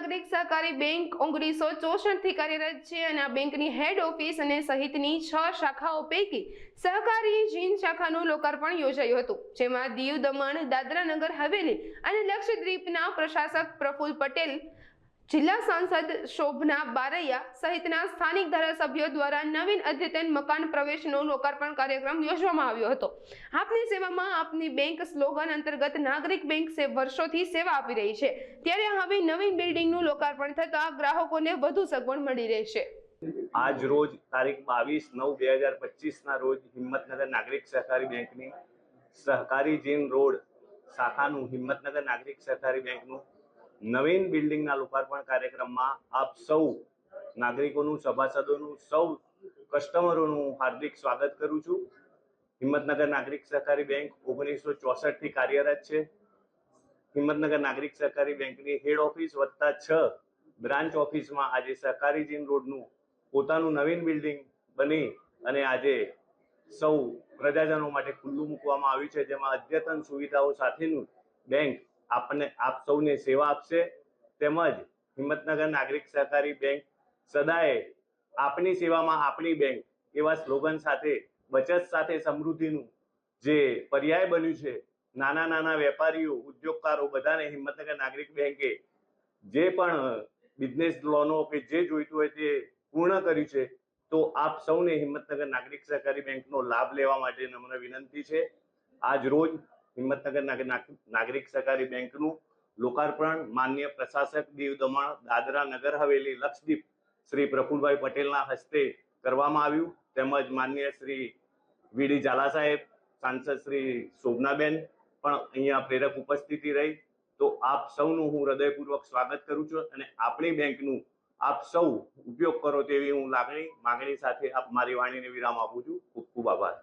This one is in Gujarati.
નાગરિક સહકારી બેંક 1964 થી કાર્યરત છે અને આ બેંકની હેડ ઓફિસ અને સહિતની 6 શાખાઓ પૈકી સહકારી જીન શાખાનું લોકાર્પણ યોજાયું હતું, જેમાં દીવ, દમણ, દાદરા નગર હવેલી અને લક્ષદ્વીપના પ્રશાસક પ્રફુલ્લ પટેલ, જિલ્લા સાંસદ શોભના બારૈયા સહિતના સ્થાનિક ધારાસભ્યો દ્વારા નવીન અદ્યતન મકાન પ્રવેશનો લોકાર્પણ કાર્યક્રમ યોજવામાં આવ્યો હતો। આપની સેવામાં આપની બેંક સ્લોગન અંતર્ગત નાગરિક બેંક વર્ષોથી સેવા આપી રહી છે, ત્યારે હવે નવીન બિલ્ડિંગનું લોકાર્પણ થતા ગ્રાહકોને વધુ સગવડ મળી રહેશે। આજ રોજ તારીખ 22/9/2025 ના રોજ હિંમતનગર નાગરિક સહકારી બેંકની સહકારી જીન રોડ શાખાનું હિંમતનગર નાગરિક સહકારી બેંકનું નવીન બિલ્ડિંગના લોકાર્પણ કાર્યક્રમમાં આપ સૌ નાગરિકોનું, સભાસદોનું, સૌ કસ્ટમરોનું હાર્દિક સ્વાગત કરું છું। હિંમતનગર નાગરિક સહકારી બેંક 1964 થી કાર્યરત છે। હિંમતનગર નાગરિક સહકારી બેંકની હેડ ઓફિસ વત્તા 6 બ્રાન્ચ ઓફિસમાં આજે સહકારી જીન રોડનું પોતાનું નવીન બિલ્ડિંગ બની અને આજે સૌ પ્રજાજનો માટે ખુલ્લું મૂકવામાં આવ્યું છે, જેમાં અદ્યતન સુવિધાઓ સાથેનું બેંક આપ સૌને સેવા આપશે। તેમજ હિંમતનગર નાગરિક સહકારી બેંક સદાય આપની સેવામાં આપણી બેંક એવા સ્લોગન સાથે બચત સાથે સમૃદ્ધિનું જે પર્યાય બન્યું છે, નાના નાના વેપારીઓ, ઉદ્યોગકારો બધાને હિંમતનગર નાગરિક બેંકે જે પણ બિઝનેસ લોનો કે જે જોઈતું હોય તે પૂર્ણ કર્યું છે। તો આપ સૌને હિંમતનગર નાગરિક સહકારી બેંકનો લાભ લેવા માટે નમ્ર વિનંતી છે। આજ રોજ હિંમતનગર નાગરિક સહકારી બેંકનું લોકાર્પણ માનનીય પ્રશાસક દીવ, દમણ, દાદરા નગર હવેલી, લક્ષદ્વીપ શ્રી પ્રફુલભાઈ પટેલના હસ્તે કરવામાં આવ્યું। તેમજ માનનીય શ્રી વીડી ઝાલા સાહેબ, સાંસદ શ્રી શોભનાબેન પણ અહીંયા પ્રેરક ઉપસ્થિતિ રહી। તો આપ સૌનું હું હૃદયપૂર્વક સ્વાગત કરું છું અને આપણી બેંકનું આપ સૌ ઉપયોગ કરો તેવી હું માગણી સાથે મારી વાણીને વિરામ આપું છું। ખૂબ ખૂબ આભાર।